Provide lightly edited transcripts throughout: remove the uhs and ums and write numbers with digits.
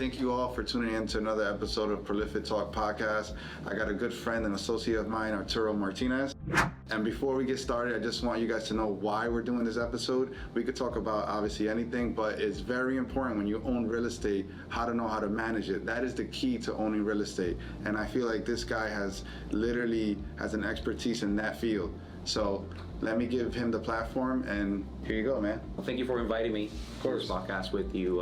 Thank you all for tuning in to another episode of Prolific Talk Podcast. I got a good friend and associate of mine, Arturo Martinez. And before we get started, I just want you guys to know why we're doing this episode. We could talk about obviously anything, but it's very important when you own real estate, how to know how to manage it. That is the key to owning real estate. And I feel like this guy has an expertise in that field. So let me give him the platform, and here you go, man. Well, thank you for inviting me to this podcast with you.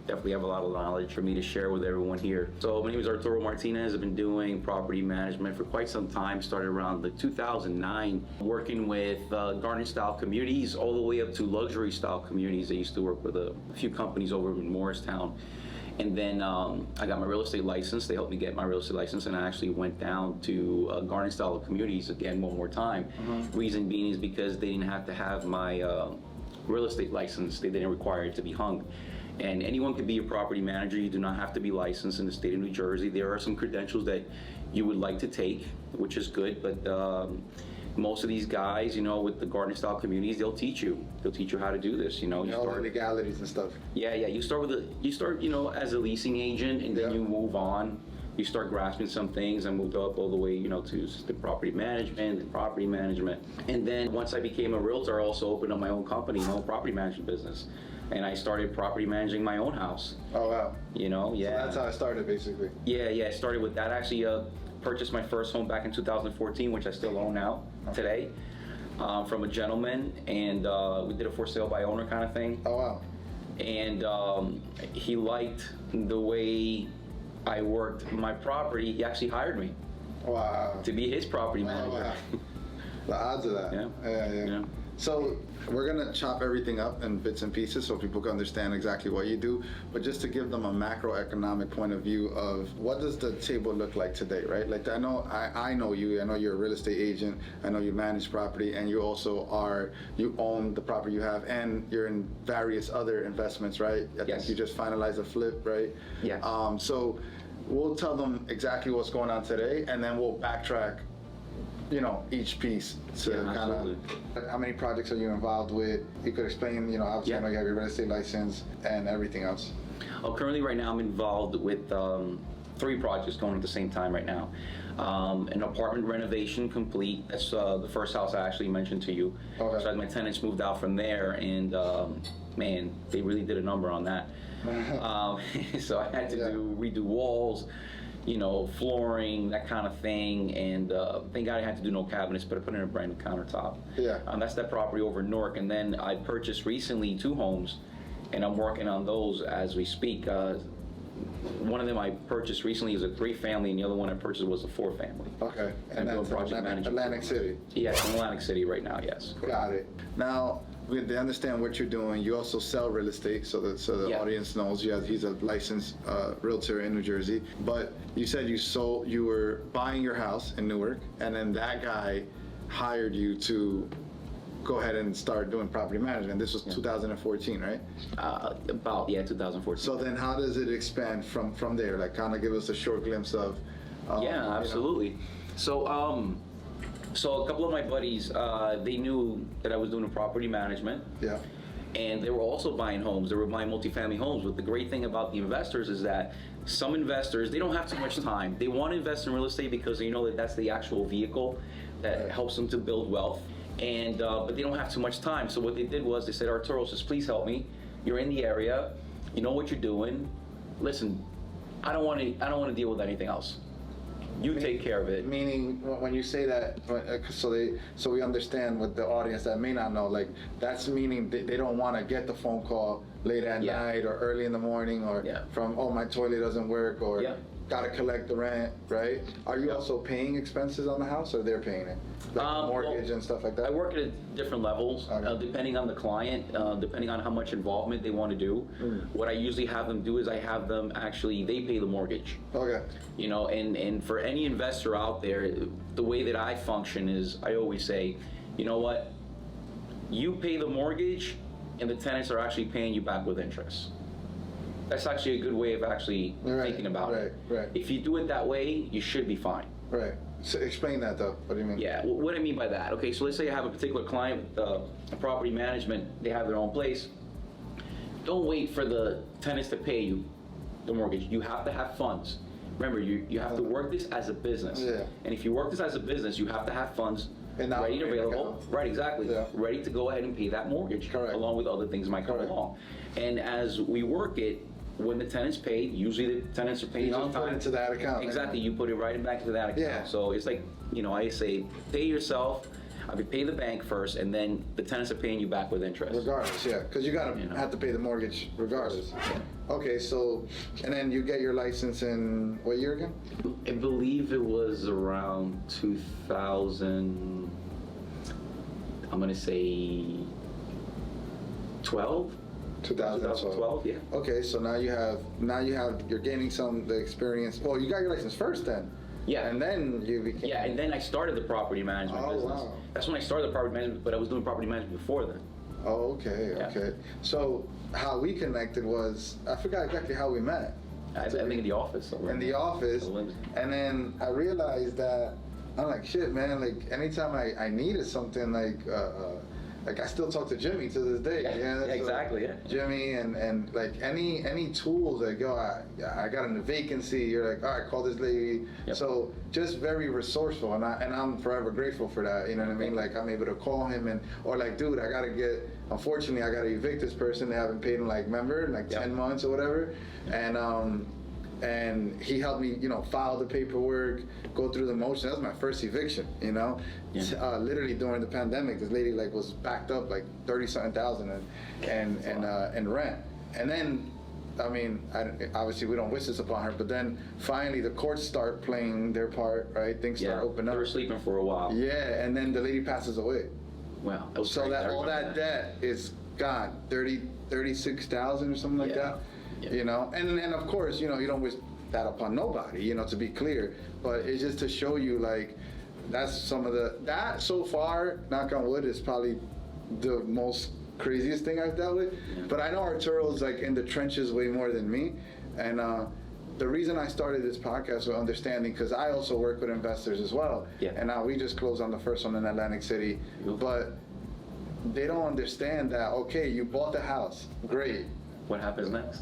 Definitely have a lot of knowledge for me to share with everyone here. So my name is Arturo Martinez. I've been doing property management for quite some time. Started around 2009, working with garden-style communities all the way up to luxury-style communities. I used to work with a few companies over in Morristown. And then I got my real estate license. They helped me get my real estate license, and I actually went down to garden style communities again one more time. Reason being is because they didn't have to have my real estate license. They didn't require it to be hung. And anyone can be a property manager. You do not have to be licensed in the state of New Jersey. There are some credentials that you would like to take, which is good, but most of these guys, with the garden style communities, they'll teach you how to do this. You all the legalities and stuff. Yeah. You start as a leasing agent, and then you move on. You start grasping some things. I moved up all the way, to the property management, and then once I became a realtor, I also opened up my own company, my own property management business, and I started property managing my own house. Oh wow. So that's how I started, basically. Yeah. I started with that. Actually, purchased my first home back in 2014, which I still own now today, from a gentleman, and we did a for sale by owner kind of thing. Oh wow. And he liked the way I worked my property. He actually hired me. Wow. To be his property manager. Wow. The odds of that. Yeah. So we're gonna chop everything up in bits and pieces so people can understand exactly what you do, but just to give them a macroeconomic point of view of what does the table look like today, right? Like I know you, I know you're a real estate agent, I know you manage property, and you also you own the property you have, and you're in various other investments, right? I think you just finalized a flip, right? Yeah. So we'll tell them exactly what's going on today, and then we'll backtrack each piece to kind of how many projects are you involved with. You could explain, obviously I know you have your real estate license and everything else. Currently right now I'm involved with 3 projects going at the same time right now. An apartment renovation complete. That's the first house I actually mentioned to you. Okay. So as my tenants moved out from there, and man, they really did a number on that. So I had to redo walls, flooring, that kind of thing, and thank God I had to do no cabinets, but I put in a brand new countertop. Yeah. That's that property over in Newark, and then I purchased recently 2 homes, and I'm working on those as we speak. One of them I purchased recently is a 3-family, and the other one I purchased was a 4-family. Okay. And that's project management. Atlantic City. Yes, in Atlantic City right now, yes. Got it. Now, they understand what you're doing. You also sell real estate, so the audience knows. He's a licensed realtor in New Jersey. But you said you were buying your house in Newark, and then that guy hired you to go ahead and start doing property management. This was 2014, right? 2014. So then how does it expand from there? Like, kind of give us a short glimpse of... yeah, absolutely. So a couple of my buddies, they knew that I was doing property management. Yeah. And they were also buying homes. They were buying multifamily homes. But the great thing about the investors is that some investors, they don't have too much time. They want to invest in real estate because they know that that's the actual vehicle that helps them to build wealth. And but they don't have too much time. So what they did was they said, Arturo, just please help me. You're in the area. You know what you're doing. Listen, I don't want to deal with anything else. You take care of it. Meaning, when you say that, so we understand with the audience that may not know, like that's meaning they don't want to get the phone call late at night or early in the morning or from, oh, my toilet doesn't work, or gotta collect the rent, right? Are you also paying expenses on the house, or they're paying it? Like mortgage and stuff like that? I work at different levels, depending on the client, depending on how much involvement they want to do. What I usually have them do is I have them they pay the mortgage. Okay. And for any investor out there, the way that I function is I always say, you know what? You pay the mortgage, and the tenants are actually paying you back with interest. That's actually a good way of actually thinking about it. Right. If you do it that way, you should be fine. Right. So explain that though. What do you mean? Yeah. What I mean by that? Okay. So let's say I have a particular client with property management. They have their own place. Don't wait for the tenants to pay you. the mortgage. You have to have funds. Remember, you have to work this as a business. Yeah. And if you work this as a business, you have to have funds And not ready and operating available. account. Right, exactly. Yeah. Ready to go ahead and pay that mortgage. Correct. Along with other things that might come Correct. along. And as we work it, when the tenant's paid, usually the tenants are paying You on just put time. it into that account. Exactly, you put it right back into that account. Yeah. So it's like, I say, pay yourself, pay the bank first, and then the tenants are paying you back with interest. Regardless, yeah, because you gotta have to pay the mortgage regardless. Okay, so, and then you get your license in what year again? I believe it was around 2000, I'm gonna say 12? 2012. Yeah. Okay, so you're gaining the experience. Well, you got your license first then. Yeah. And then you became. Yeah, and then I started the property management Oh, business. wow. That's when I started the property management, but I was doing property management before then. Oh, okay, Yeah. okay. So how we connected was, I forgot exactly how we met. I think in the office. In the office, So when- and then I realized that I'm like, shit, man. Like anytime I needed something, like I still talk to Jimmy to this day. Yeah, that's exactly, yeah. Jimmy and like any tools, like yo, I got a vacancy. You're like, all right, call this lady. Yep. So just very resourceful, and I'm forever grateful for that. You know what I mean? Like I'm able to call him or like, dude, I gotta get. Unfortunately, I gotta evict this person. They haven't paid him like 10 months or whatever, and he helped me, file the paperwork, go through the motion. That was my first eviction, Yeah. literally during the pandemic. This lady like was backed up like 30-something thousand and rent. And then, I mean, obviously we don't wish this upon her, but then finally the courts start playing their part, right? Things start opening They up. were sleeping for a while. Yeah, and then the lady passes away. Wow. That was So crazy. that I all remember that debt is gone, 36,000 or something like Yeah. that. Yeah. And of course, you don't wish that upon nobody, to be clear. But it's just to show you, like, that's some of that so far, knock on wood, is probably the most craziest thing I've dealt with. Yeah. But I know Arturo's like in the trenches way more than me, and the reason I started this podcast with understanding, because I also work with investors as well. Yeah. And now we just closed on the first one in Atlantic City, but they don't understand that, okay, you bought the house, great. What happens next?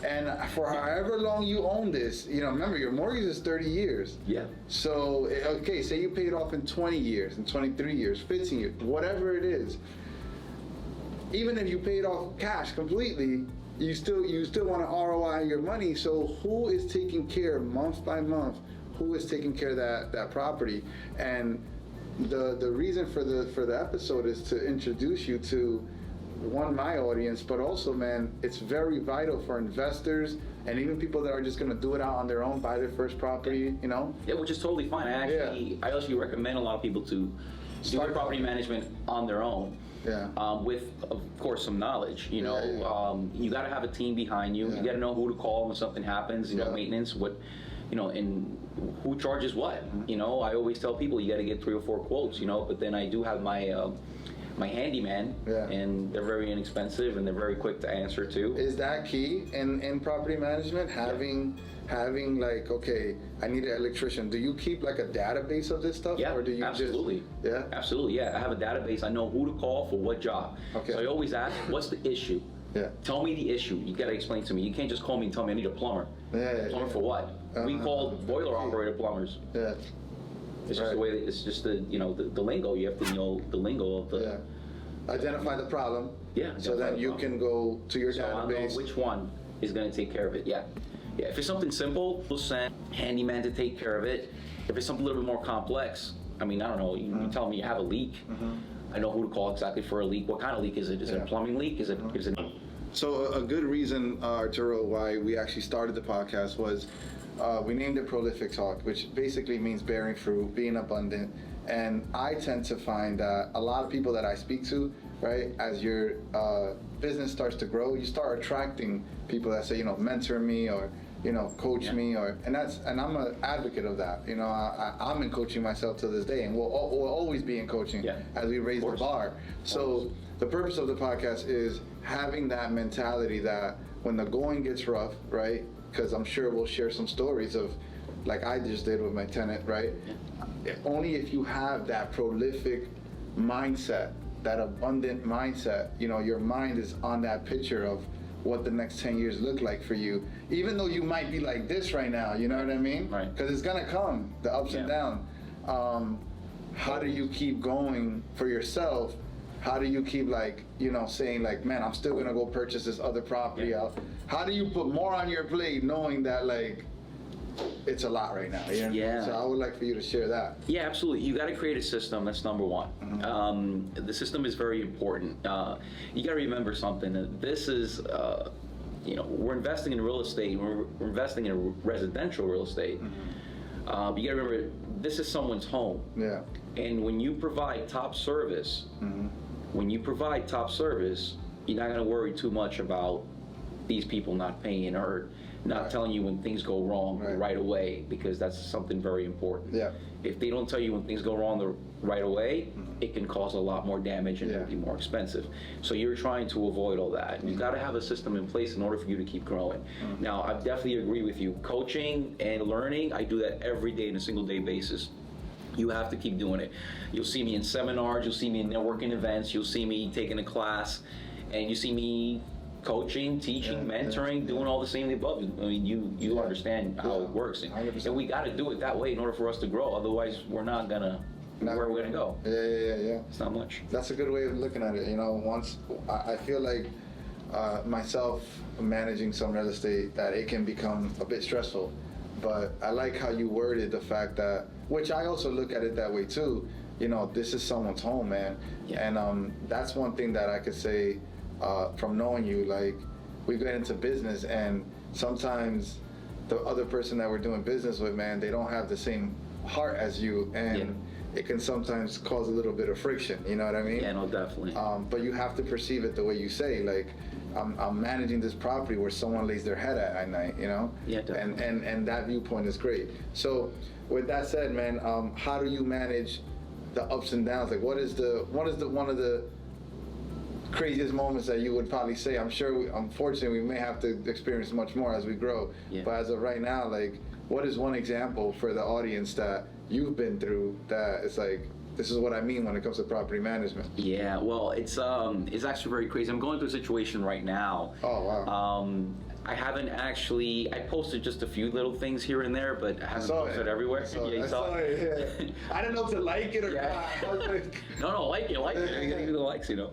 And for however long you own this, remember your mortgage is 30 years. Yeah. So, okay, say you paid off in 20 years, in 23 years, 15 years, whatever it is. Even if you paid off cash completely, you still want to ROI your money. So who is taking care month by month? Who is taking care of that property? And the reason for the episode is to introduce you to my audience, but also, man, it's very vital for investors and even people that are just gonna do it out on their own, buy their first property, Yeah, which is totally fine. I actually recommend a lot of people to start property management on their own. Yeah. With, of course, some knowledge. You got to have a team behind you. Yeah. You got to know who to call when something happens. Yeah. Maintenance, and who charges what. I always tell people you got to get 3 or 4 quotes. But then I do have my handyman, Yeah. and they're very inexpensive and they're very quick to answer too. Is that key in property management? Having like, okay, I need an electrician. Do you keep like a database of this stuff? Yeah, Or do you absolutely. Yeah? Absolutely, yeah. I have a database. I know who to call for what job. Okay. So I always ask, what's the issue? Yeah. Tell me the issue. You got to explain to me. You can't just call me and tell me I need a plumber. Yeah, Plumber yeah. for what? We call boiler operator plumbers. Yeah. It's just the way. It's just the the lingo. You have to know the lingo of the. Yeah. Identify the problem. Yeah, So identify then the you problem. can go to your So I'll know database. which one is going to take care of it. Yeah. Yeah. If it's something simple, we'll send handyman to take care of it. If it's something a little bit more complex, I mean, I don't know. You tell me you have a leak. I know who to call exactly for a leak. What kind of leak is it? Is it a plumbing leak? Is it? So a good reason, Arturo, why we actually started the podcast was we named it Prolific Talk, which basically means bearing fruit, being abundant. And I tend to find that a lot of people that I speak to, right, as your business starts to grow, you start attracting people that say, mentor me or, coach me, and I'm an advocate of that. I'm in coaching myself to this day, and we'll always be in coaching as we raise the bar. So the purpose of the podcast is having that mentality that when the going gets rough, right? Because I'm sure we'll share some stories of, like I just did with my tenant, right? Only if you have that prolific mindset, that abundant mindset, your mind is on that picture of what the next 10 years look like for you, even though you might be like this right now, you know what I mean? Right. Because it's gonna come, the ups and downs. How do you keep going for yourself? How do you keep like, you know, saying like, man, I'm still gonna go purchase this other property out? How do you put more on your plate knowing that like, it's a lot right now, you know? Yeah. So I would like for you to share that. Yeah, absolutely. You got to create a system. That's number one. The system is very important. You got to remember something. That this is, you know, we're investing in real estate. We're investing in residential real estate. You got to remember, this is someone's home. Yeah. And when you provide top service, when you provide top service, you're not going to worry too much about these people not paying or not telling you when things go wrong right away, because that's something very important. Yeah. If they don't tell you when things go wrong right away, it can cause a lot more damage and it'll be more expensive. So you're trying to avoid all that. You've got to have a system in place in order for you to keep growing. Now, I definitely agree with you. Coaching and learning, I do that every day on a single day basis. You have to keep doing it. You'll see me in seminars, you'll see me in networking events, you'll see me taking a class, and you see me coaching, teaching, mentoring, doing all the same above. I mean, you understand how it works, and we got to do it that way in order for us to grow. Otherwise, we're not gonna. Where are we gonna go? Yeah. It's not much. That's a good way of looking at it. You know, once I feel like myself managing some real estate, that it can become a bit stressful. But I like how you worded the fact that, which I also look at it that way too. You know, this is someone's home, man, and that's one thing that I could say. From knowing you, like, we get into business and sometimes the other person that we're doing business with, man, they don't have the same heart as you, and it can sometimes cause a little bit of friction, you know what I mean? Yeah, no, definitely. But you have to perceive it the way you say, like, I'm managing this property where someone lays their head at night, you know? Yeah, definitely. And that viewpoint is great. So with that said, man, how do you manage the ups and downs? Like, what is one of the craziest moments that you would probably say? I'm sure, unfortunately, we may have to experience much more as we grow. But as of right now, like, what is one example for the audience that you've been through that it's like, this is what I mean when it comes to property management? Yeah, well, it's actually very crazy. I'm going through a situation right now. Oh, wow. I haven't actually, I posted just a few little things here and there, but I haven't posted everywhere. I saw it, yeah. I didn't know to like it or not. No, like it. You gotta do the likes, you know.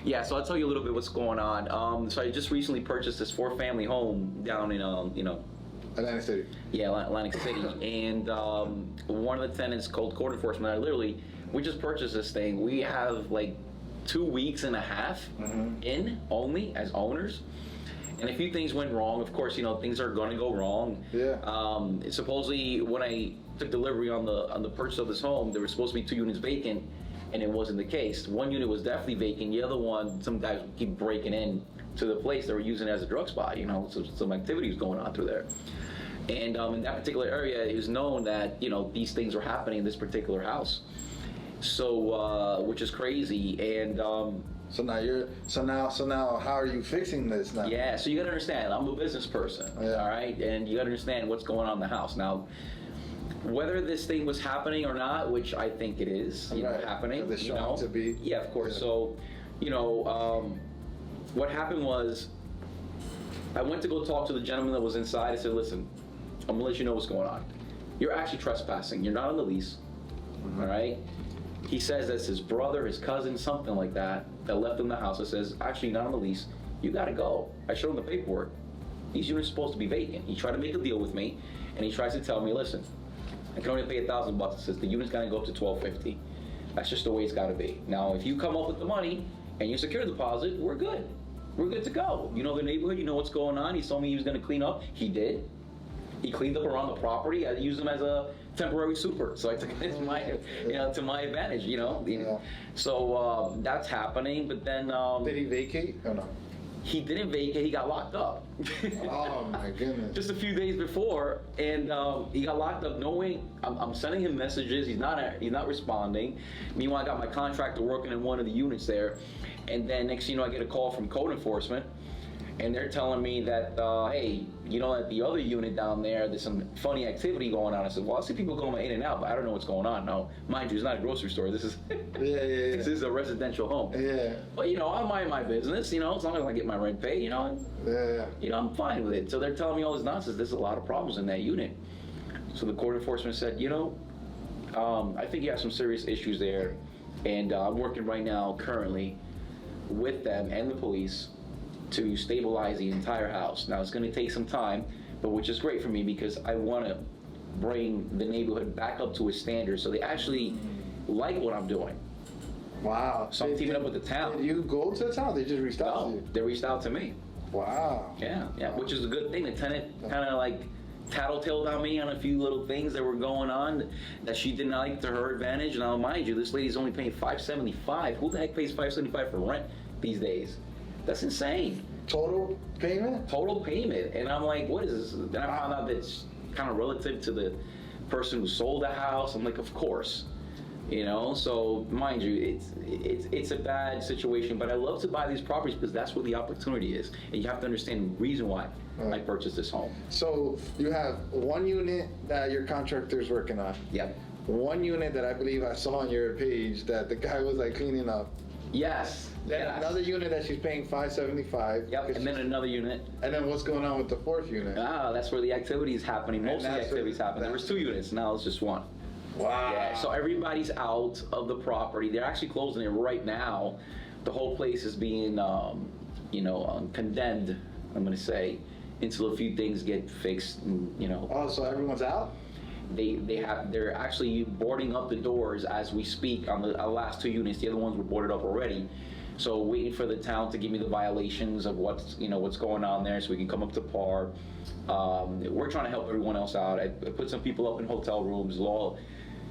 Yeah, so I'll tell you a little bit what's going on. So I just recently purchased this 4-family home down in, Atlantic City. Yeah, Atlantic City. And one of the tenants called code enforcement. We just purchased this thing. We have like 2 weeks and a half in only as owners. And a few things went wrong. Of course, things are going to go wrong. Yeah. Supposedly, when I took delivery on the purchase of this home, there were supposed to be 2 units vacant, and it wasn't the case. One unit was definitely vacant. The other one, some guys would keep breaking in to the place. They were using it as a drug spot. So some activity was going on through there. And in that particular area, it was known that these things were happening in this particular house. So, which is crazy. And So now how are you fixing this now? yeah, so you gotta understand, I'm a business person, all right? And you gotta understand what's going on in the house. Now, whether this thing was happening or not, which I think it is, happening, It's shown to be. Yeah, of course. So, what happened was, I went to go talk to the gentleman that was inside. I said, listen, I'm gonna let you know what's going on. You're actually trespassing. You're not on the lease, all right? He says that's his brother, his cousin, something like that left him the house. I says, actually, not on the lease. You gotta go. I showed him the paperwork. These units are supposed to be vacant. He tried to make a deal with me, and he tries to tell me, listen, I can only pay $1,000. He says the unit's gonna go up to $1,250. That's just the way it's gotta be. Now, if you come up with the money and you secure the deposit, we're good. We're good to go. You know the neighborhood. You know what's going on. He told me he was gonna clean up. He did. He cleaned up around the property. I used him as a temporary super, so I took it to my advantage, Yeah. So that's happening, but then Did he vacate or no? he didn't vacate. He got locked up. Oh my goodness. Just a few days before, and he got locked up. Knowing I'm sending him messages, he's not responding. Meanwhile, I got my contractor working in one of the units there, and then next thing you know, I get a call from code enforcement. and they're telling me that, hey, at the other unit down there's some funny activity going on. I said, well, I see people going in and out, but I don't know what's going on. No, mind you, it's not a grocery store. This is this is a residential home. Yeah. But I mind my business. As long as I get my rent paid. Yeah. I'm fine with it. So they're telling me all this nonsense. There's a lot of problems in that unit. So the court enforcement said, I think you have some serious issues there, and I'm working right now, currently, with them and the police to stabilize the entire house. Now it's going to take some time, but which is great for me because I want to bring the neighborhood back up to a standard so they actually like what I'm doing. Wow. So I'm teaming up with the town. Did you go to the town? They just reached out to No, you? they reached out to me. Wow. Yeah, which is a good thing. The tenant kind of like tattletaled on me on a few little things that were going on that she didn't like to her advantage. Now, mind you, this lady's only paying $575. Who the heck pays $575 for rent these days? That's insane. Total payment? Total payment. And I'm like, what is this? Then I found out that it's kind of relative to the person who sold the house. I'm like, of course. So mind you, it's a bad situation, but I love to buy these properties because that's where the opportunity is. And you have to understand the reason why I purchased this home. So you have one unit that your contractor's working on. Yep. One unit that I believe I saw on your page that the guy was like cleaning up. Yes. Then yes. another unit that she's paying $575. Yep. And then another unit. And then what's going on with the fourth unit? That's where the activity is happening. Most of the activities happen. There was 2 units. Now it's just 1. Wow. Yeah, so everybody's out of the property. They're actually closing it right now. The whole place is being, condemned, I'm going to say, until a few things get fixed. And, Oh, so everyone's out? They're actually boarding up the doors as we speak on the last 2 units. The other ones were boarded up already. So waiting for the town to give me the violations of what's going on there, so we can come up to par. We're trying to help everyone else out. I put some people up in hotel rooms. Law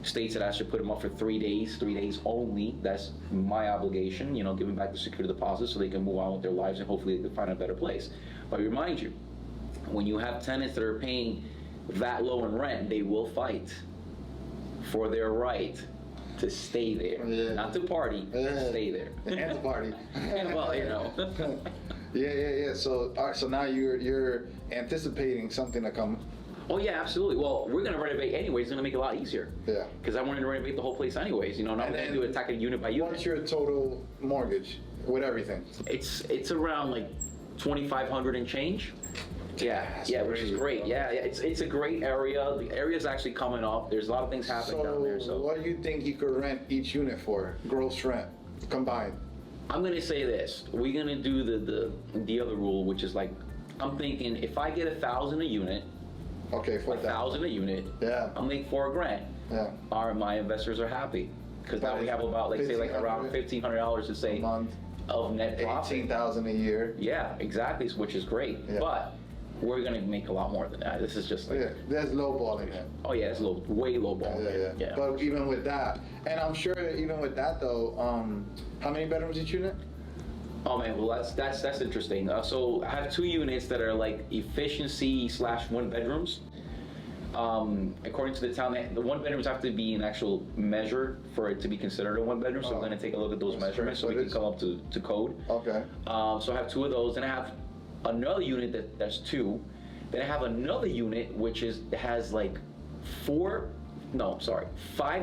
states that I should put them up for 3 days, 3 days only. That's my obligation, giving back the security deposit so they can move on with their lives and hopefully they can find a better place. But I remind you, when you have tenants that are paying that low in rent, they will fight for their right to stay there. Yeah. Not to party, to stay there. And to party. Well, Yeah. So, all right, so now you're anticipating something to come. Oh yeah, absolutely. Well, we're gonna renovate anyways. It's gonna make it a lot easier. Yeah. Because I wanted to renovate the whole place anyways. Now we're gonna do attack it unit by unit. What's your total mortgage with everything? It's around like $2,500 and change. Yeah, which is great. Yeah, it's a great area. The area's actually coming up. There's a lot of things happening down there. So what do you think you could rent each unit for? Gross rent combined. I'm gonna say this. We're gonna do the other rule, which is like, I'm thinking if I get $1,000 a unit. Okay, $1,000 a unit. Yeah. I'll make $4,000. Yeah. My investors are happy because now we have about around $1,500 to say a month of net profit. $18,000 a year. Yeah, exactly, which is great. Yeah. But we're gonna make a lot more than that. This is just like, there's lowballing it. oh yeah, it's way lowballing. Yeah. But even with that, and I'm sure even with that though, how many bedrooms each unit? Oh man, well that's interesting. So I have 2 units that are like efficiency / 1 bedrooms. According to the town, the 1 bedrooms have to be an actual measure for it to be considered a 1 bedroom. So I'm going to take a look at those measurements so we can come up to code. Okay. So I have 2 of those, and I have another unit that's 2. Then I have another unit which has like 5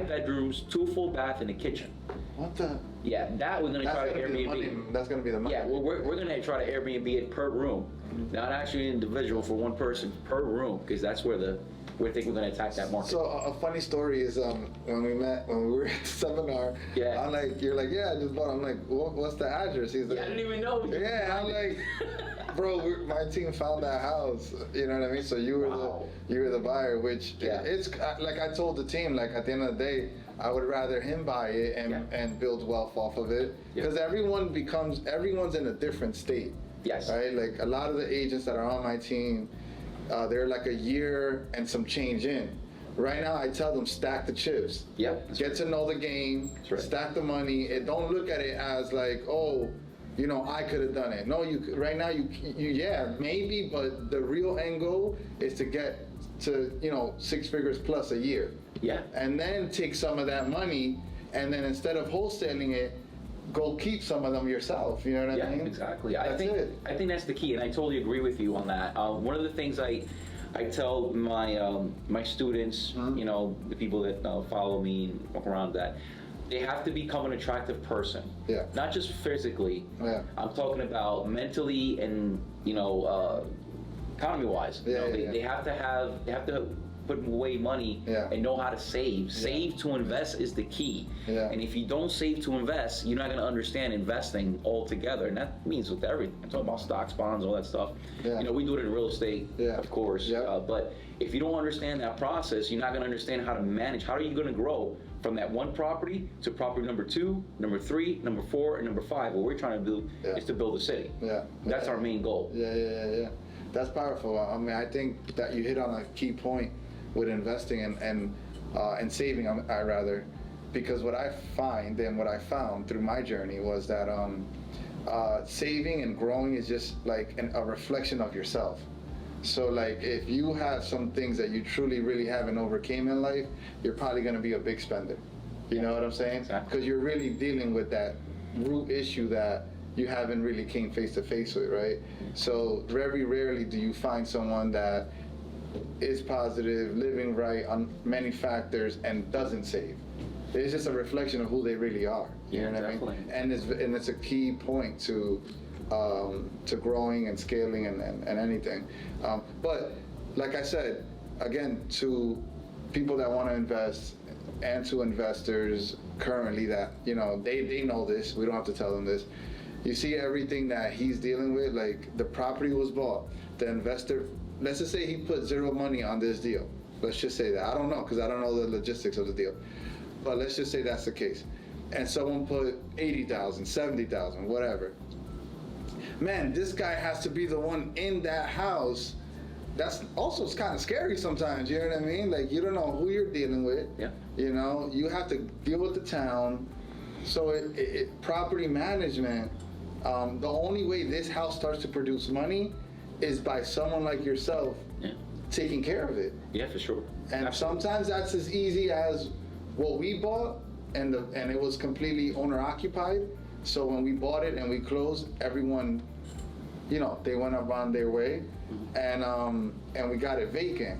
bedrooms, 2 full bath, and a kitchen. What the? Yeah, that we're gonna try to Airbnb. That's gonna be the money. Yeah, we're gonna try to Airbnb it per room, not actually an individual for 1 person per room, because that's where we think we're gonna attack that market. So a funny story is when we were at the seminar. Yeah. I'm like, you're like, yeah, I just bought. I'm like, what's the address? He's like, I didn't even know. Yeah, I'm like, bro, my team found that house. You know what I mean? So you were the buyer, which it's like I told the team, like at the end of the day, I would rather him buy it and build wealth off of it, because everyone's in a different state. Yes. Right? Like a lot of the agents that are on my team, they're like a year and some change in. Right now, I tell them stack the chips. Yep. Get to know the game. That's right. Stack the money. And don't look at it as like, oh, I could have done it. No, right now you maybe, but the real end goal is to get to 6 figures plus a year. Yeah. And then take some of that money, and then instead of wholesaling it, go keep some of them yourself. You know what I mean? Yeah, exactly. I That's think it. I think that's the key, and I totally agree with you on that. One of the things I tell my students, you know, the people that follow me and walk around, that they have to become an attractive person. Yeah. Not just physically. Yeah. I'm talking about mentally and, you know, economy-wise. You Yeah, know, yeah. they have to put away money Yeah. and know how to save. Save to invest is the key. Yeah. And if you don't save to invest, you're not going to understand investing altogether. And that means with everything. I'm talking about stocks, bonds, all that stuff. Yeah. You know, we do it in real estate, Yeah. of course. Yeah. But if you don't understand that process, you're not going to understand how to manage. How are you going to grow from that one property to property number 2, number 3, number 4, and number 5? What we're trying to do Yeah. is to build a city. Yeah. That's our main goal. Yeah. That's powerful. I mean, I think that you hit on a key point with investing and saving. I rather, because what I find and what I found through my journey was that saving and growing is just like a reflection of yourself. So like if you have some things that you truly really haven't overcame in life, you're probably going to be a big spender. You know what I'm saying? Exactly. Because you're really dealing with that root issue that you haven't really came face to face with, right? So very rarely do you find someone that is positive, living right on many factors, and doesn't save. It's just a reflection of who they really are. You Yeah, know what definitely. I mean? And it's a key point to growing and scaling and anything. But like I said, again, to people that want to invest and to investors currently that, you know, they know this, we don't have to tell them this. You see everything that he's dealing with, like the property was bought, the investor, let's just say he put zero money on this deal. Let's just say that. I don't know, because I don't know the logistics of the deal. But let's just say that's the case. And someone put 80,000, 70,000, whatever. Man, this guy has to be the one in that house. That's also kind of scary sometimes, you know what I mean? Like, you don't know who you're dealing with. Yeah. You know, you have to deal with the town. So property management, the only way this house starts to produce money is by someone like yourself taking care of it. Yeah, for sure. And Absolutely. sometimes that's as easy as what we bought, and it was completely owner occupied. So when we bought it and we closed, everyone, you know, they went on their way, and we got it vacant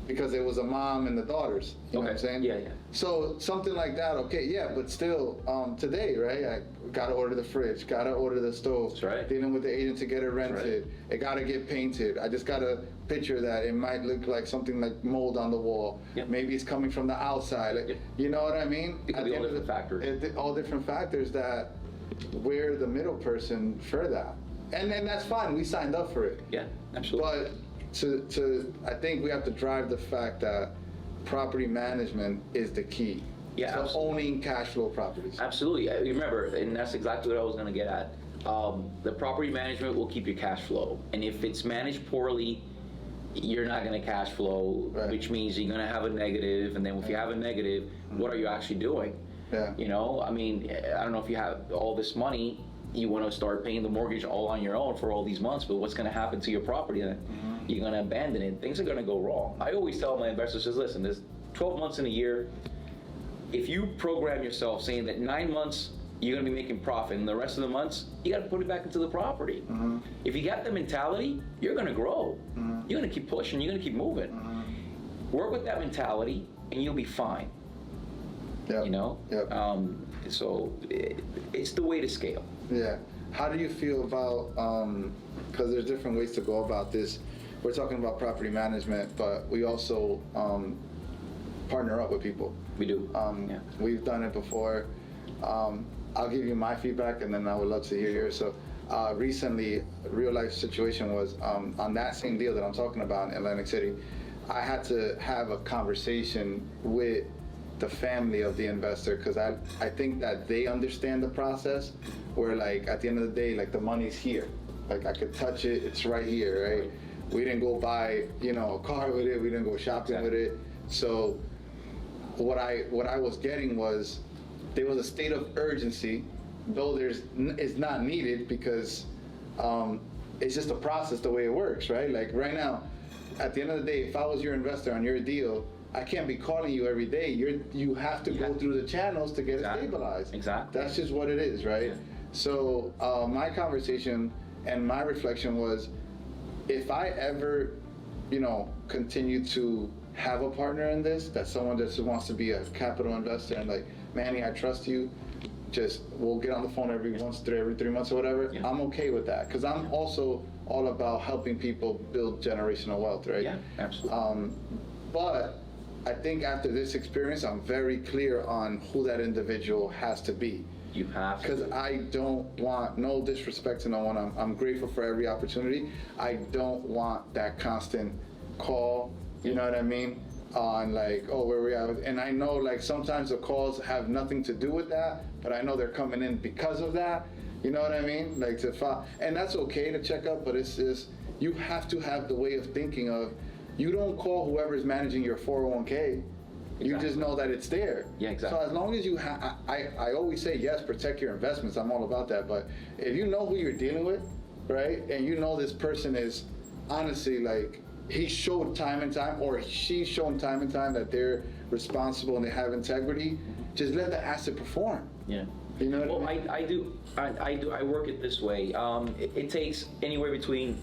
because it was a mom and the daughters. You know what I'm saying? Yeah. So something like that, okay, yeah, but still, today, right? I gotta order the fridge, gotta order the stove. That's right. Dealing with the agent to get it rented. It gotta get painted. I just got a picture that it might look like something like mold on the wall. Yep. Maybe it's coming from the outside. Like, Yep. You know what I mean? It could be all different factors. All different factors that we're the middle person for that. And then that's fine. We signed up for it. Yeah, absolutely. But I think we have to drive the fact that property management is the key. Yeah, to absolutely. owning cash flow properties. Absolutely. Remember, and that's exactly what I was going to get at. The property management will keep your cash flow. And if it's managed poorly, you're not going to cash flow, Right. which means you're going to have a negative. And then if you have a negative, what are you actually doing? Yeah. You know, I mean, I don't know if you have all this money, you want to start paying the mortgage all on your own for all these months, but what's going to happen to your property? You're going to abandon it. Things are going to go wrong. I always tell my investors, listen, there's 12 months in a year. If you program yourself saying that 9 months you're going to be making profit and the rest of the months you got to put it back into the property. If you got the mentality, you're going to grow. You're going to keep pushing. You're going to keep moving. Work with that mentality and you'll be fine. Yep. You know? Yep. So it's the way to scale. Yeah. How do you feel about, because there's different ways to go about this. We're talking about property management, but we also partner up with people. We do. Yeah. We've done it before. I'll give you my feedback, and then I would love to hear yours. So recently, a real life situation was on that same deal that I'm talking about in Atlantic City. I had to have a conversation with the family of the investor because I think that they understand the process. Where like at the end of the day, like the money's here. Like I could touch it. It's right here, right? We didn't go buy, a car with it. We didn't go shopping with it. So what I was getting was there was a state of urgency, though it's not needed because it's just a process the way it works, right? Like right now, at the end of the day, if I was your investor on your deal, I can't be calling you every day. You have to go through the channels to get it stabilized. Exactly. That's just what it is, right? Yeah. So my conversation and my reflection was, if I ever, continue to have a partner in this, that someone that just wants to be a capital investor and like, Manny, I trust you. Just we'll get on the phone every 3 months or whatever. Yeah. I'm okay with that because I'm also all about helping people build generational wealth, right? Yeah, absolutely. But I think after this experience, I'm very clear on who that individual has to be. You have to. Because I don't want, no disrespect to no one, I'm grateful for every opportunity. I don't want that constant call, you know what I mean? On like, oh, where we at? And I know like sometimes the calls have nothing to do with that, but I know they're coming in because of that. You know what I mean? Like to file, and that's okay to check up, but it's just, you have to have the way of thinking of, you don't call whoever's managing your 401k. You just know that it's there. Yeah, exactly. So as long as you have, I always say, yes, protect your investments. I'm all about that. But if you know who you're dealing with, right, and you know this person is honestly like, he showed time and time, or she's shown time and time that they're responsible and they have integrity, just let the asset perform. Yeah. You know what Well, I mean? I work it this way. It takes anywhere between,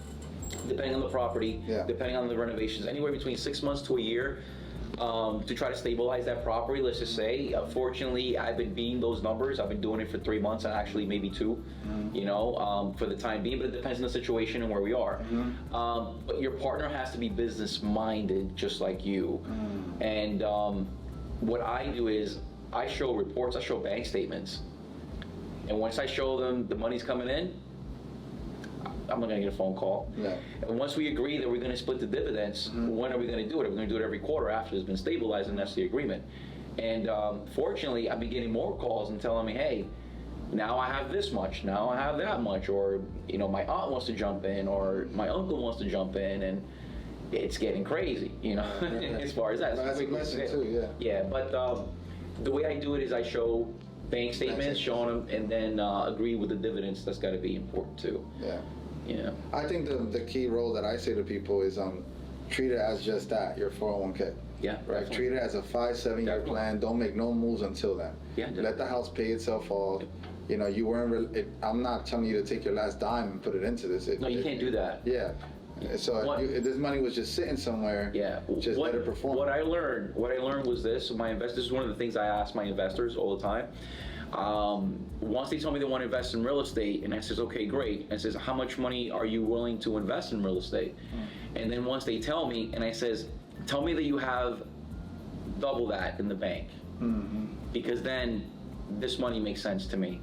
depending on the property, depending on the renovations, anywhere between 6 months to a year to try to stabilize that property, let's just say. Fortunately, I've been beating those numbers. I've been doing it for 3 months and actually maybe 2, for the time being, but it depends on the situation and where we are. But your partner has to be business minded, just like you. And what I do is I show reports, I show bank statements. And once I show them the money's coming in, I'm not gonna get a phone call. Yeah. And once we agree that we're gonna split the dividends, when are we gonna do it? Are we gonna do it every quarter after it's been stabilized, and that's the agreement. And fortunately, I've been getting more calls and telling me, hey, now I have this much, now I have that much, or my aunt wants to jump in, or my uncle wants to jump in, and it's getting crazy, as far as that. That's a blessing too, yeah. But the way I do it is I show bank statements, showing them, and then agree with the dividends. That's got to be important too. Yeah. I think the key role that I say to people is treat it as just that, your 401k. Yeah. Right. Definitely. Treat it as a 5-7 year plan. Don't make no moves until then. Yeah. Definitely. Let the house pay itself off. You weren't. I'm not telling you to take your last dime and put it into this. No, you can't do that. Yeah. So if this money was just sitting somewhere, just let it perform. What I learned was this. My investors, this is one of the things I ask my investors all the time. Once they tell me they want to invest in real estate, and I says, okay, great. And says, how much money are you willing to invest in real estate? And then once they tell me, and I says, tell me that you have double that in the bank, because then this money makes sense to me.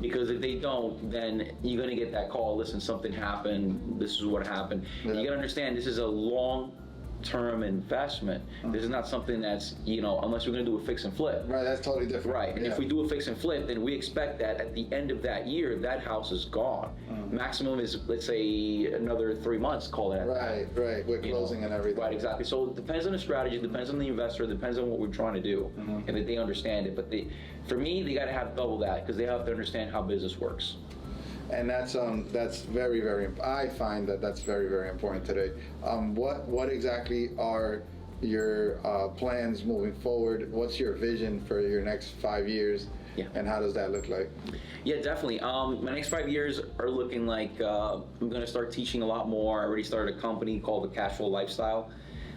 Because if they don't, then you're going to get that call, listen, something happened, this is what happened. You got to understand, this is a long-term investment. This is not something that's, unless we're going to do a fix and flip. Right, that's totally different. Right, and if we do a fix and flip, then we expect that at the end of that year, that house is gone. Maximum is, let's say, another 3 months, call it. Right, with closing and everything. Right, exactly. So it depends on the strategy, depends on the investor, depends on what we're trying to do, and that they understand it. But for me, they got to have double that, because they have to understand how business works. And that's very, very. I find that's very, very important today. What exactly are your plans moving forward? What's your vision for your next 5 years? Yeah. And how does that look like? Yeah, definitely. My next 5 years are looking like I'm going to start teaching a lot more. I already started a company called the Cashflow Lifestyle.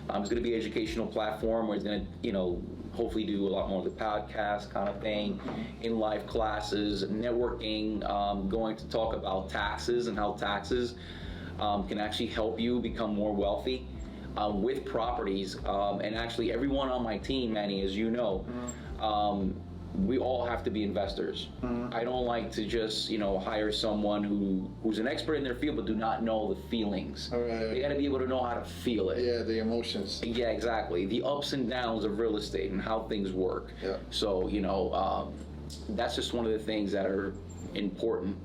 It's going to be an educational platform where it's going to, hopefully do a lot more of the podcast kind of thing, in live classes, networking, going to talk about taxes and how taxes can actually help you become more wealthy with properties. And actually everyone on my team, Manny, as you know, we all have to be investors. I don't like to just, hire someone who's an expert in their field but do not know the feelings. Right. They got to be able to know how to feel it. Yeah, the emotions. Yeah, exactly. The ups and downs of real estate and how things work. Yeah. So, that's just one of the things that are important,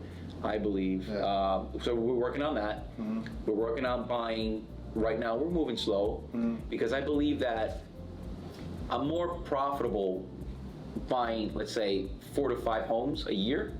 I believe. Yeah. So we're working on that. We're working on buying. Right now, we're moving slow because I believe that I'm more profitable buying, let's say, 4 to 5 homes a year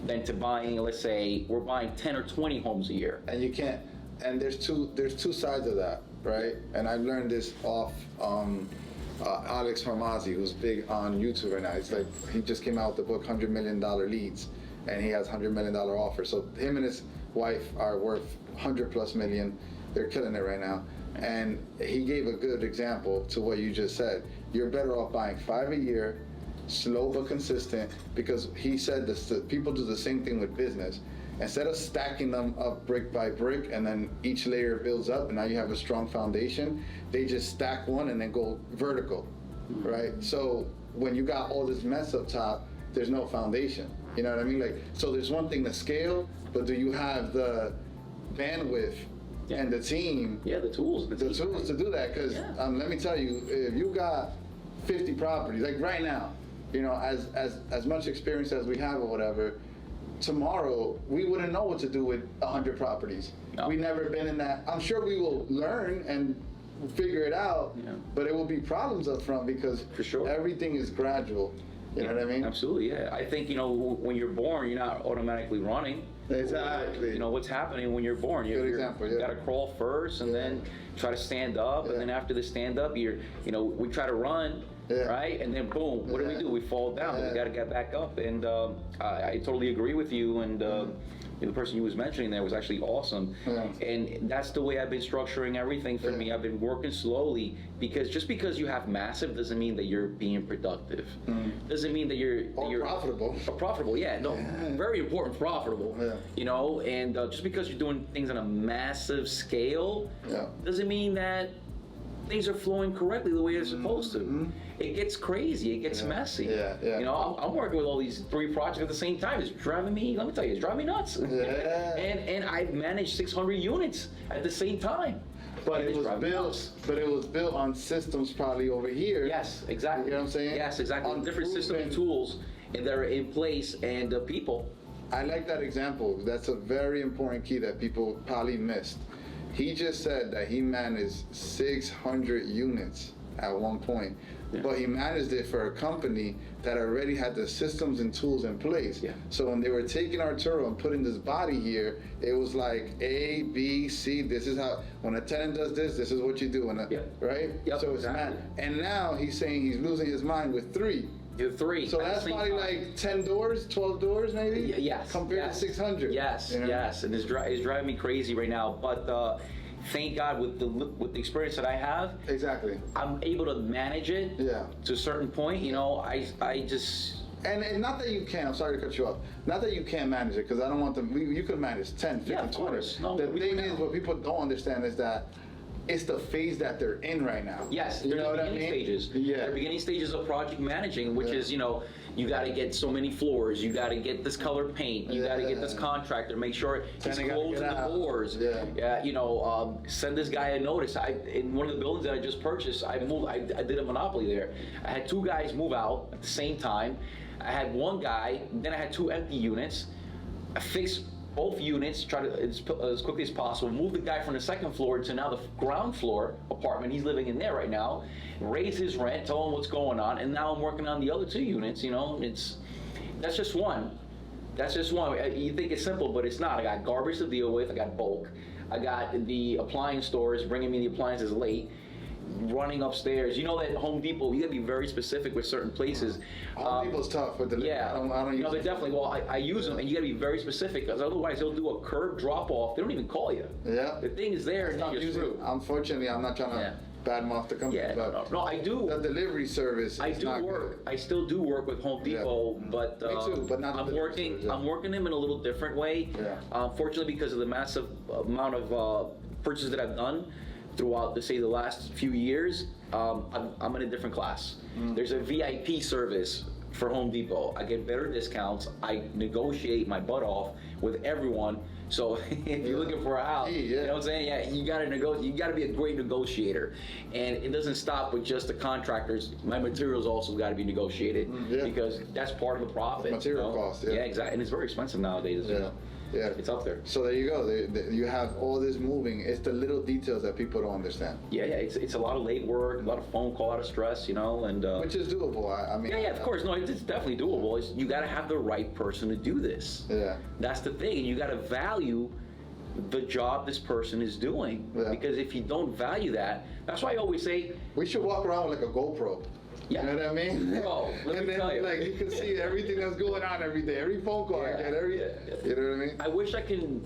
than to buying, let's say, we're buying 10 or 20 homes a year. And you can't. And there's two sides of that. right? And I learned this off Alex Hormozzi, who's big on YouTube right now. It's like he just came out with the book $100 Million Leads, and he has $100 million offers. So him and his wife are worth 100+ million. They're killing it right now. And he gave a good example to what you just said. You're better off buying 5 a year, slow but consistent, because he said this, people do the same thing with business. Instead of stacking them up brick by brick and then each layer builds up and now you have a strong foundation, they just stack one and then go vertical, right? So when you got all this mess up top, there's no foundation. You know what I mean? Like, so there's one thing to scale, but do you have the bandwidth and the team? Yeah, the tools. The tools to do that, because let me tell you, if you got 50 properties, like right now, you know, as much experience as we have or whatever, tomorrow we wouldn't know what to do with 100 properties. No. We've never been in that. I'm sure we will learn and figure it out, but it will be problems up front because for sure everything is gradual. You know what I mean? Absolutely, yeah. I think, you know, when you're born, you're not automatically running. Exactly. You know, what's happening when you're born. You got to crawl first and then try to stand up. And then after the stand up, you know, we try to run, right? And then boom, what do? We fall down. We got to get back up. And I totally agree with you. And the person you was mentioning there was actually awesome. And that's the way I've been structuring everything for me. I've been working slowly, because just because you have massive doesn't mean that you're being productive. Doesn't mean that you're profitable. Profitable, very important, profitable. You know, and just because you're doing things on a massive scale doesn't mean that things are flowing correctly the way they're supposed to. It gets crazy, it gets messy. You know, I'm working with all these 3 projects at the same time. It's driving me, let me tell you, it's driving me nuts. And I've managed 600 units at the same time. But it was built on systems probably over here. Yes, exactly. You know what I'm saying? Yes, exactly. On different systems and tools that are in place, and people. I like that example. That's a very important key that people probably missed. He just said that he managed 600 units at one point, but he managed it for a company that already had the systems and tools in place. So when they were taking Arturo and putting this body here, it was like A, B, C. This is how, when a tenant does this, this is what you do. Right? So it's and now he's saying he's losing his mind with 3. So that's probably like 10 doors, 12 doors maybe? Yes. Compared to 600. Yes, you know? Yes. And it's driving me crazy right now. But thank God with the experience that I have, I'm able to manage it to a certain point. You know, I just... And not that you can't, I'm sorry to cut you off, not that you can't manage it, because I don't want them, you could manage 10, 50, 20. No, the thing is, what people don't understand is that it's the phase that they're in right now. Yes, you know what I mean? Stages. They're beginning stages of project managing, which is, you know, you got to get so many floors, you got to get this color paint, you got to get this contractor, make sure he's closing the doors. You know, send this guy a notice. In one of the buildings that I just purchased, I did a monopoly there. I had 2 guys move out at the same time. I had 1 guy, then I had 2 empty units. I fixed both units, try to as quickly as possible, move the guy from the 2nd floor to now the ground floor apartment. He's living in there right now. Raise his rent, tell him what's going on, and now I'm working on the other 2 units. You know, that's just one. That's just one. You think it's simple, but it's not. I got garbage to deal with. I got bulk. I got the appliance stores bringing me the appliances late. Running upstairs, you know that Home Depot, you gotta be very specific with certain places. Home Depot's tough with the I don't use they're definitely. Well, I use them, and you gotta be very specific, because otherwise they'll do a curb drop off. They don't even call you. The thing is there, and you're through. Unfortunately, I'm not trying to bad mouth the company, but no, I do. The delivery service. I do work. I still do work with Home Depot, but me too, but not I'm working them in a little different way. Fortunately, because of the massive amount of purchases that I've done throughout, the last few years, I'm in a different class. There's a VIP service for Home Depot. I get better discounts. I negotiate my butt off with everyone. So if you're looking for a house, you know what I'm saying? You gotta negotiate. You gotta be a great negotiator. And it doesn't stop with just the contractors. My materials also gotta be negotiated, because that's part of the profit. Material cost. Yeah, exactly. And it's very expensive nowadays. It's up there. So there you go. You have all this moving. It's the little details that people don't understand. It's a lot of late work, a lot of phone call, a lot of stress, you know, and which is doable. I mean, of course. No, it's definitely doable. You got to have the right person to do this. That's the thing. You got to value the job this person is doing. Yeah. Because if you don't value that, that's why I always say, We should walk around with like a GoPro. Yeah. You know what I mean? Oh, let and me then tell you. like you can see everything that's going on every day, every phone call I get, you know what I mean? I wish I can,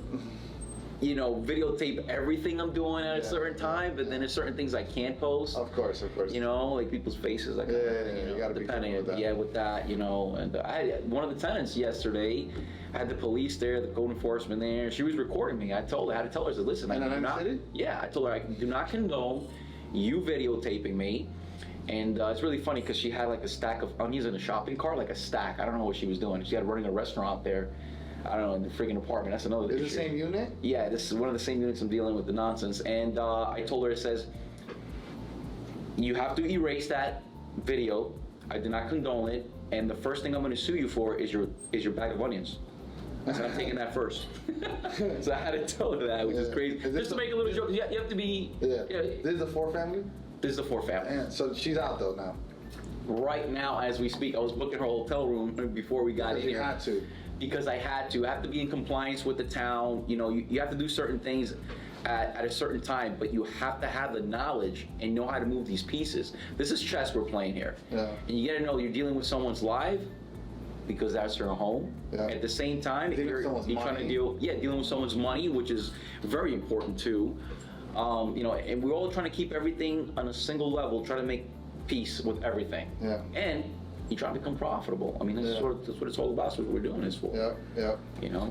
videotape everything I'm doing at a certain time, but then there's certain things I can't post. Of course. Like people's faces, like You gotta be depending, careful with that. yeah, with that, and I had one of the tenants yesterday. I had the police there, the code enforcement there. She was recording me. I had to tell her, I said, listen, I In do Atlantic not. City? Yeah, I told her I do not condone you videotaping me. And it's really funny because she had like a stack of onions in a shopping cart, like a stack. I don't know what she was doing. She had running a restaurant there. I don't know, in the freaking apartment. That's another Is it issue. the same unit? Yeah, this is one of the same units I'm dealing with the nonsense. And I told her, it says, you have to erase that video. I do not condone it. And the first thing I'm going to sue you for is your bag of onions. I said, I'm taking that first. So I had to tell her that, which is crazy. Just to make a little joke. You have to be. Yeah. This is a 4-family? This is a 4-family. And so she's out though now. Right now, as we speak, I was booking her hotel room before we got in Because you here. had to. Because I had to. I have to be in compliance with the town. You have to do certain things at a certain time, but you have to have the knowledge and know how to move these pieces. This is chess we're playing here. Yeah. And you got to know you're dealing with someone's life because that's their home. Yeah. At the same time, Dealing with someone's you're trying to money. dealing with someone's money, which is very important too. And we're all trying to keep everything on a single level, try to make peace with everything. Yeah. And you try to become profitable. I mean, that's what it's all about. That's what we're doing this for. Yeah.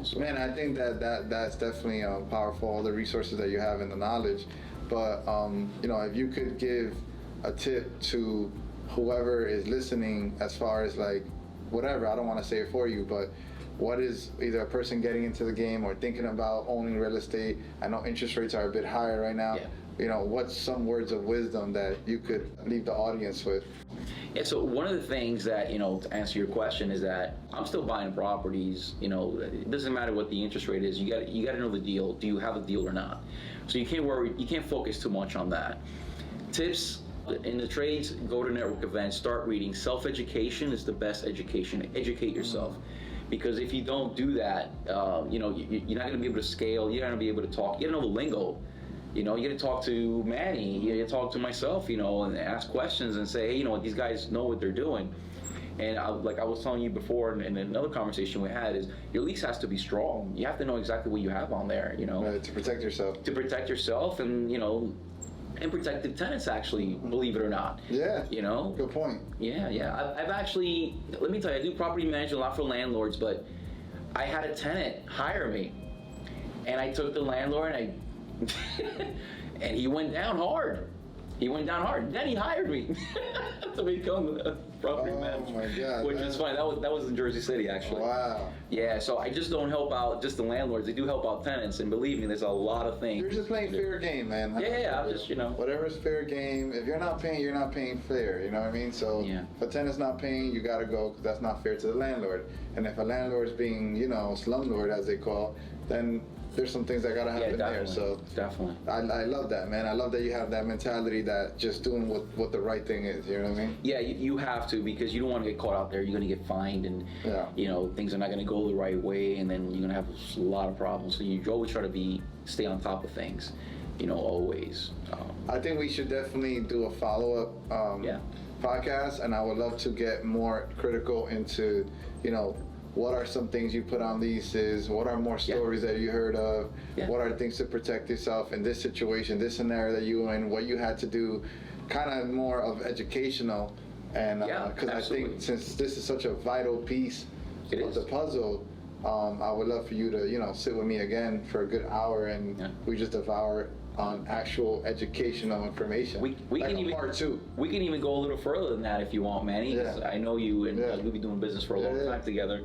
So. Man, I think that's definitely powerful, all the resources that you have and the knowledge. But, if you could give a tip to whoever is listening as far as like, whatever, I don't want to say it for you, but what is either a person getting into the game or thinking about owning real estate? I know interest rates are a bit higher right now. Yeah. What's some words of wisdom that you could leave the audience with? Yeah, so one of the things that, to answer your question is that I'm still buying properties, it doesn't matter what the interest rate is, you got to know the deal. Do you have a deal or not? So you can't focus too much on that. Tips in the trades, go to network events, start reading. Self-education is the best education. Educate yourself. Because if you don't do that, you're not going to be able to scale, you're not going to be able to talk, you got to know the lingo. You got to talk to Manny, you got to talk to myself, and ask questions and say, hey, these guys know what they're doing. And like I was telling you before in another conversation we had, is your lease has to be strong. You have to know exactly what you have on there, To protect yourself. To protect yourself and protect the tenants, actually, believe it or not. Yeah. Good point. Yeah. I've actually, let me tell you, I do property management a lot for landlords, but I had a tenant hire me, and I took the landlord and and he went down hard. Then he hired me to become a property manager. My God, which is funny. That was in Jersey City, actually. Wow. Yeah, so I just don't help out just the landlords. I do help out tenants, and believe me, there's a lot of things. You're just playing fair game, man. Yeah, I'm just, Whatever's fair game. If you're not paying, you're not paying fair. You know what I mean? So if a tenant's not paying, you gotta go, because that's not fair to the landlord. And if a landlord's being, slumlord as they call, then there's some things that gotta happen there. So definitely. I love that, man. I love that you have that mentality that just doing what the right thing is. You know what I mean? Yeah, you have to, because you don't want to get caught out there. You're going to get fined, and things are not going to go the right way, and then you're going to have a lot of problems. So you always try to stay on top of things, always. I think we should definitely do a follow-up podcast, and I would love to get more critical into, what are some things you put on leases? What are more stories that you heard of? What are things to protect yourself in this situation, this scenario that you were in, what you had to do, kind of more of educational. And because I think since this is such a vital piece of the puzzle, I would love for you to, sit with me again for a good hour, and we just devour on actual educational information. We like can even part 2. We can even go a little further than that if you want, Manny. I know you, and we've been doing business for a long time together.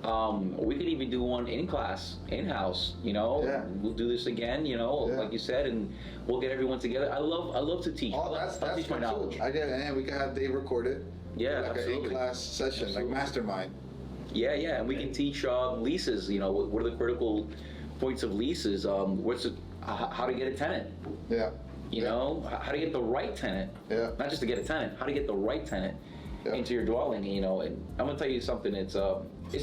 We could even do one in-house. We'll do this again. Like you said, and we'll get everyone together. I love to teach. I'll teach my knowledge. And we can have Dave record it. Yeah, like absolutely. an in-class session, like mastermind. Yeah, and we can teach leases. What are the critical points of leases? How to get a tenant. Yeah. How to get the right tenant. Yeah. Not just to get a tenant, how to get the right tenant into your dwelling, and I'm gonna tell you something, it's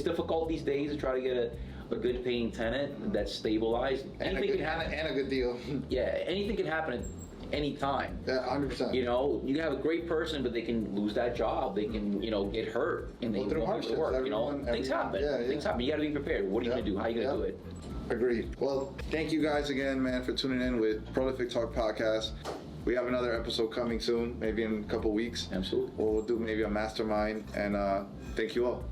difficult these days to try to get a good paying tenant that's stabilized, And anything can happen. and a good deal. Yeah, anything can happen at any time. Yeah, 100%. You know, you can have a great person, but they can lose that job. They can, get hurt, and they Go through won't be able to hardships. work. Things happen. Yeah. Things happen. You got to be prepared. What are you Yeah. gonna do? How are you gonna do it? Agreed. Well, thank you guys again, man, for tuning in with Prolific Talk Podcast. We have another episode coming soon, maybe in a couple weeks. Absolutely. We'll do maybe a mastermind, and thank you all.